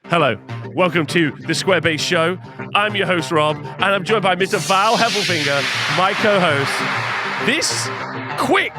Hello, welcome to the Square Base Show. I'm your host, Rob, and I'm joined by Mr. Val Heffelfinger, my co-host. This quick,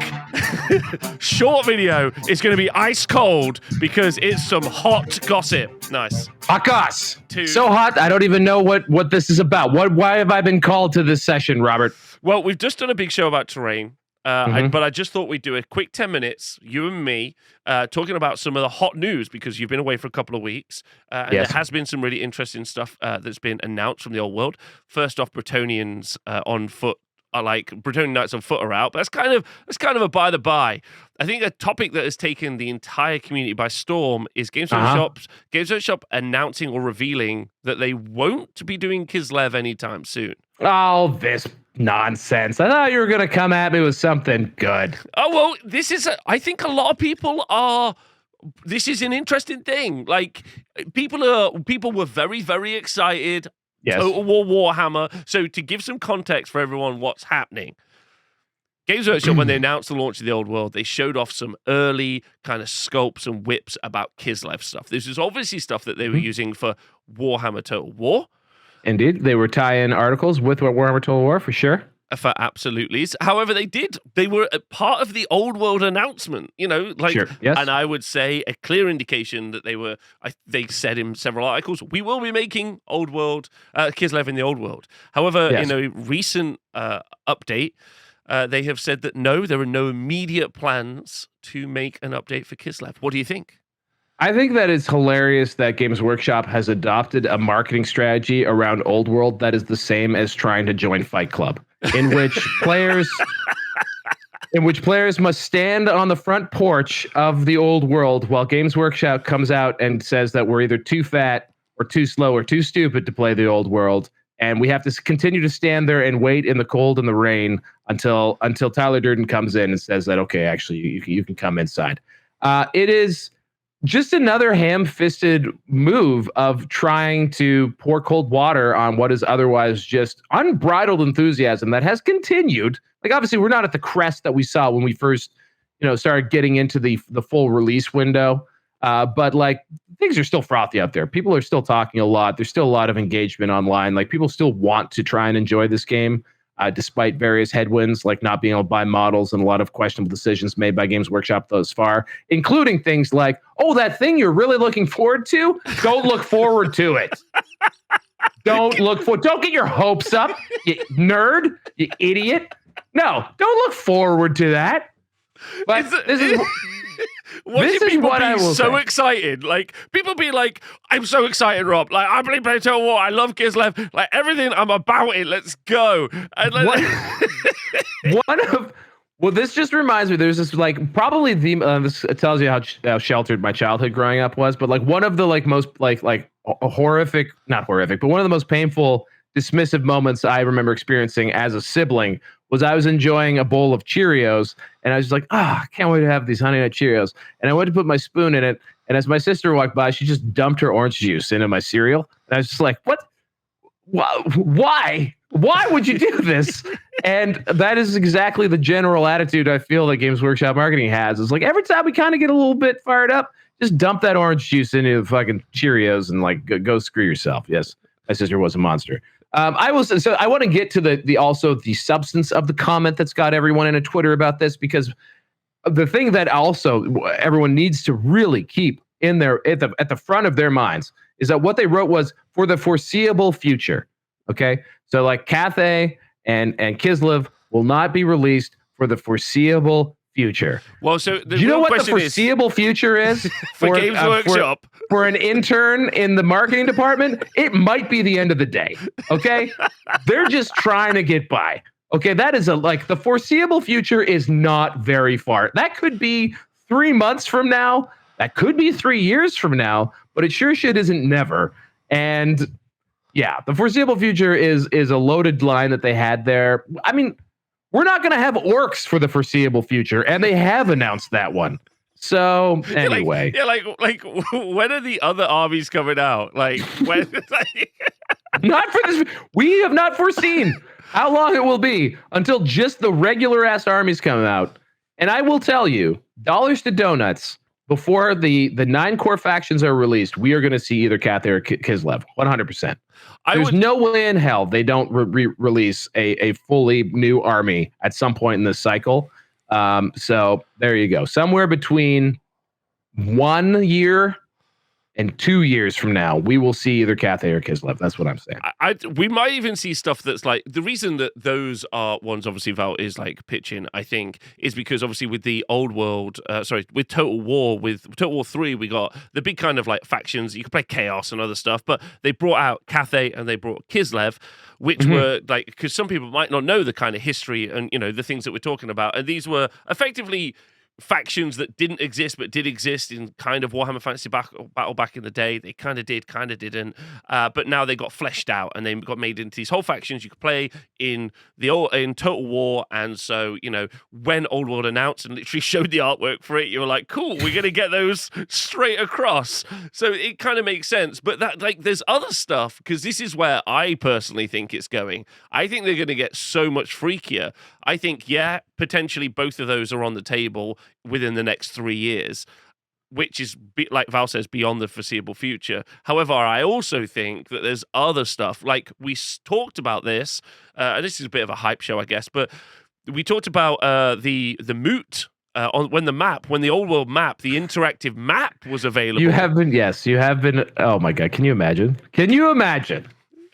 short video is going to be ice cold because it's some hot gossip. Nice. Hot goss. So hot, I don't even know what this is about. Why have I been called to this session, Robert? Well, we've just done a big show about terrain. But I just thought we'd do a quick 10 minutes, you and me, talking about some of the hot news because you've been away for a couple of weeks. And Yes. There has been some really interesting stuff that's been announced from the old world. First off, Bretonians on foot are like Bretonian Knights on foot are out, but that's kind of a by the by. I think a topic that has taken the entire community by storm is Games Workshop announcing or revealing that they won't be doing Kislev anytime soon. Oh, this nonsense. I thought you were going to come at me with something good. Oh, well, I think a lot of people are. This is an interesting thing. Like, people were very, very excited. Yes. Total War Warhammer. So, to give some context for everyone, what's happening? Games Workshop, when they announced the launch of the old world, they showed off some early kind of sculpts and whips about Kislev stuff. This is obviously stuff that they were using for Warhammer Total War. Indeed, they were tie-in articles with Warhammer Total War for sure. For absolutely. However, they were a part of the old world announcement, Sure. Yes. And I would say a clear indication that they said in several articles, we will be making old world, Kislev in the old world. However, Yes. in a recent update, they have said that no, there are no immediate plans to make an update for Kislev. What do you think? I think that it's hilarious that Games Workshop has adopted a marketing strategy around Old World that is the same as trying to join Fight Club, in which players must stand on the front porch of the Old World while Games Workshop comes out and says that we're either too fat or too slow or too stupid to play the Old World, and we have to continue to stand there and wait in the cold and the rain until Tyler Durden comes in and says that, okay, actually you can come inside. It is just another ham-fisted move of trying to pour cold water on what is otherwise just unbridled enthusiasm that has continued. Like, obviously, we're not at the crest that we saw when we first, started getting into the full release window. But like, things are still frothy out there. People are still talking a lot. There's still a lot of engagement online. Like, people still want to try and enjoy this game. Despite various headwinds, like not being able to buy models and a lot of questionable decisions made by Games Workshop thus far, including things like, oh, that thing you're really looking forward to? Don't look forward to it. Don't get your hopes up, you nerd, you idiot. No, don't look forward to that. But this is People what I be will so say. excited. Like, people be like, I'm so excited, Rob. Like, I believe play Total War. I love Kislev. Like, everything, I'm about it. Let's go. And like, Well, this just reminds me, there's this, like, probably this tells you how sheltered my childhood growing up was, but like one of the like most like horrific, not horrific, but one of the most painful, dismissive moments I remember experiencing as a sibling was I was enjoying a bowl of Cheerios and I was just like, I can't wait to have these Honey Nut Cheerios. And I went to put my spoon in it. And as my sister walked by, she just dumped her orange juice into my cereal. And I was just like, what? Why? Why would you do this? And that is exactly the general attitude I feel that Games Workshop marketing has. It's like every time we kind of get a little bit fired up, just dump that orange juice into the fucking Cheerios and like go screw yourself. Yes, my sister was a monster. I want to get to the substance of the comment that's got everyone in a Twitter about this, because the thing that also everyone needs to really keep in their at the front of their minds is that what they wrote was for the foreseeable future. Okay, so like Cathay and Kislev will not be released for the foreseeable future. well, so Do you know what the foreseeable future is for Games Workshop? For an intern in the marketing department? It might be the end of the day. Okay, they're just trying to get by. Okay, that is the foreseeable future is not very far. That could be 3 months from now. That could be 3 years from now. But it sure shit isn't never. And yeah, the foreseeable future is a loaded line that they had there. I mean, we're not going to have orcs for the foreseeable future, and they have announced that one. So anyway, like when are the other armies coming out? Like, when? not for this. We have not foreseen how long it will be until just the regular ass armies come out. And I will tell you, dollars to donuts, before the 9 core factions are released, we are going to see either Cathay or Kislev, 100%. There's no way in hell they don't release a fully new army at some point in this cycle. So there you go. Somewhere between 1 year and 2 years from now, we will see either Cathay or Kislev. That's what I'm saying. We might even see stuff that's like, the reason that those are ones obviously Val is like pitching, I think, is because obviously with the old world, with Total War 3, we got the big kind of like factions. You could play Chaos and other stuff, but they brought out Cathay and they brought Kislev, which were like, because some people might not know the kind of history and, you know, the things that we're talking about. And these were effectively factions that didn't exist but did exist in kind of Warhammer Fantasy Battle back in the day. They kind of did, kind of didn't, but now they got fleshed out and they got made into these whole factions you could play in Total War. And so, you know, when Old World announced and literally showed the artwork for it, you were like, cool, we're gonna get those straight across. So it kind of makes sense. But that, like, there's other stuff, because this is where I personally think it's going. I think they're gonna get so much freakier. I think, yeah, potentially both of those are on the table within the next 3 years, which is, like Val says, beyond the foreseeable future. However, I also think that there's other stuff. Like, we talked about this, and this is a bit of a hype show, I guess, but we talked about the Moot, when the Old World map, the interactive map was available. You have been. Oh my God, can you imagine?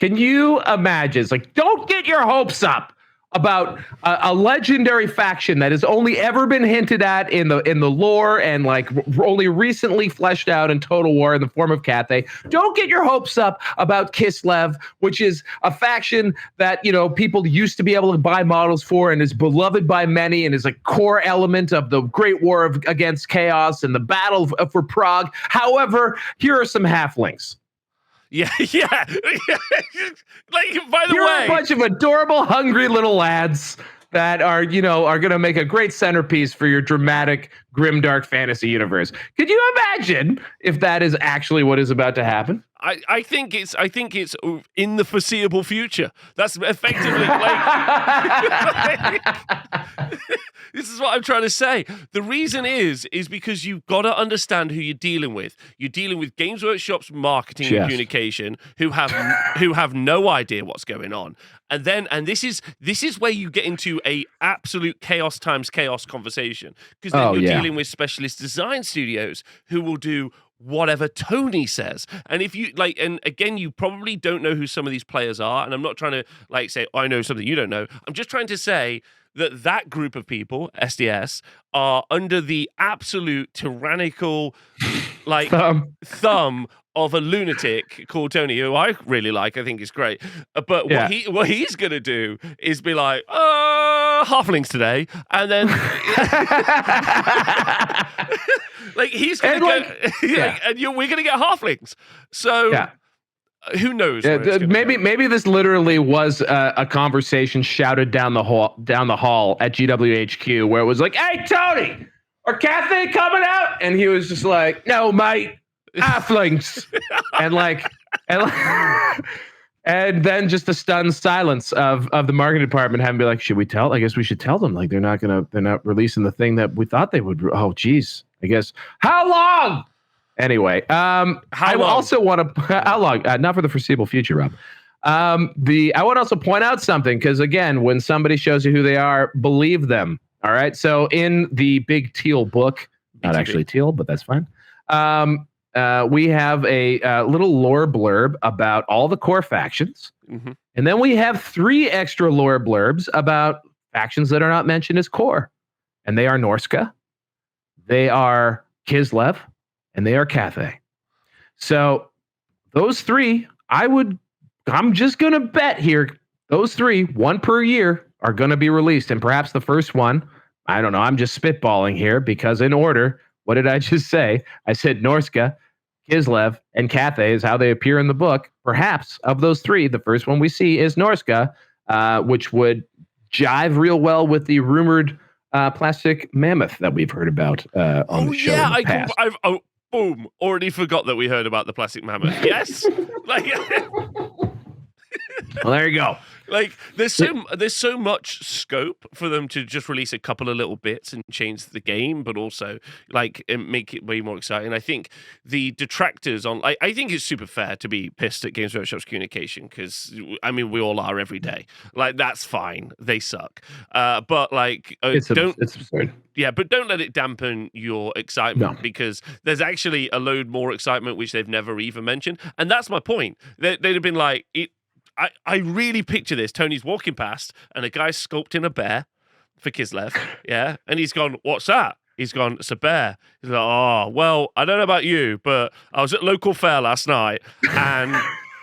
It's like, don't get your hopes up about a legendary faction that has only ever been hinted at in the lore and like only recently fleshed out in Total War in the form of Cathay. Don't get your hopes up about Kislev, which is a faction that, you know, people used to be able to buy models for and is beloved by many and is a core element of the Great War against Chaos and the battle for Prague. However, here are some halflings. Yeah. Like, by the way, you're a bunch of adorable, hungry little lads that are going to make a great centerpiece for your dramatic, grimdark fantasy universe. Could you imagine if that is actually what is about to happen? I think it's in the foreseeable future. That's effectively like this is what I'm trying to say. The reason is because you've got to understand who you're dealing with. You're dealing with Games Workshop's marketing and communication who have no idea what's going on. And this is where you get into a absolute chaos times chaos conversation, because then you're dealing with specialist design studios who will do whatever Tony says. And if you like, and again, you probably don't know who some of these players are, and I'm not trying to like say I know something you don't know. I'm just trying to say that group of people, SDS, are under the absolute tyrannical like thumb of a lunatic called Tony, who I really like. I think is great. But what he's gonna do is be like, halflings today, and then like he's gonna we're gonna get halflings. So who knows? Maybe this literally was a conversation shouted down the hall at GWHQ, where it was like, "Hey, Tony, are Cathay coming out?" And he was just like, "No, mate, halflings," and then just the stunned silence of the marketing department having to be like, "Should we tell? I guess we should tell them. Like, they're not releasing the thing that we thought they would. Oh, geez, I guess how long?" Anyway, I also want to how long? Not for the foreseeable future, Rob. I want to also point out something, because again, when somebody shows you who they are, believe them. All right. So in the big teal book, not actually teal, but that's fine. We have a little lore blurb about all the core factions, and then we have 3 extra lore blurbs about factions that are not mentioned as core, and they are Norska, they are Kislev, and they are Cathay. So those 3, I'm just going to bet here, those 3, 1 per year, are going to be released. And perhaps the first one, I don't know, I'm just spitballing here, because in order, what did I just say? I said Norska, Kislev, and Cathay is how they appear in the book. Perhaps of those 3, the first one we see is Norska, which would jive real well with the rumored plastic mammoth that we've heard about on the show. Yeah, boom, already forgot that we heard about the plastic mammoth. Yes. Well, there you go. Like there's so much scope for them to just release a couple of little bits and change the game, but also like make it way more exciting. I think the detractors on I think it's super fair to be pissed at Games Workshop's communication, because I mean we all are every day. Like that's fine. They suck. But like it's absurd. Yeah, but don't let it dampen your excitement, because there's actually a load more excitement which they've never even mentioned. And that's my point. They'd have been like, I really picture this. Tony's walking past and a guy's sculpting a bear for Kislev. Yeah. And he's gone, what's that? He's gone, it's a bear. He's like, oh, well, I don't know about you, but I was at local fair last night and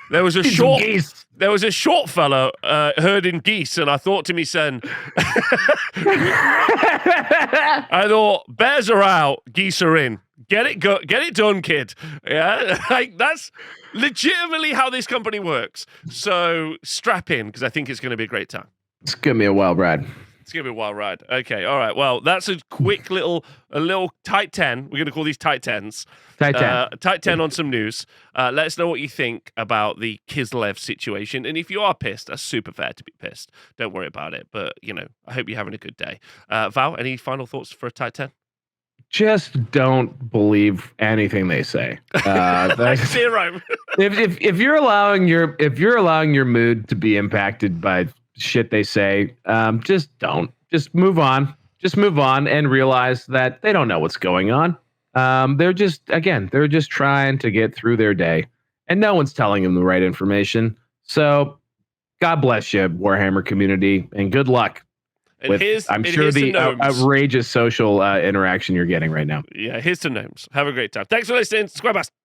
there was a short fella herding geese, and I thought to myself, I thought, bears are out, geese are in. Get it done, kid. Yeah, like that's legitimately how this company works. So strap in, because I think it's going to be a great time. It's gonna be a wild ride. It's gonna be a wild ride. Okay, all right. Well, that's a quick little tight 10. We're gonna call these tight 10s. Tight 10 on some news. Let us know what you think about the Kislev situation, and if you are pissed, that's super fair to be pissed. Don't worry about it. But I hope you're having a good day. Val, any final thoughts for a tight 10? Just don't believe anything they say. Zero. if you're allowing your mood to be impacted by shit they say, just don't. Just move on. Just move on and realize that they don't know what's going on. They're just trying to get through their day, and no one's telling them the right information. So, God bless you, Warhammer community, and good luck. And I'm sure the outrageous social interaction you're getting right now. Yeah, here's to gnomes. Have a great time. Thanks for listening. Square Bus.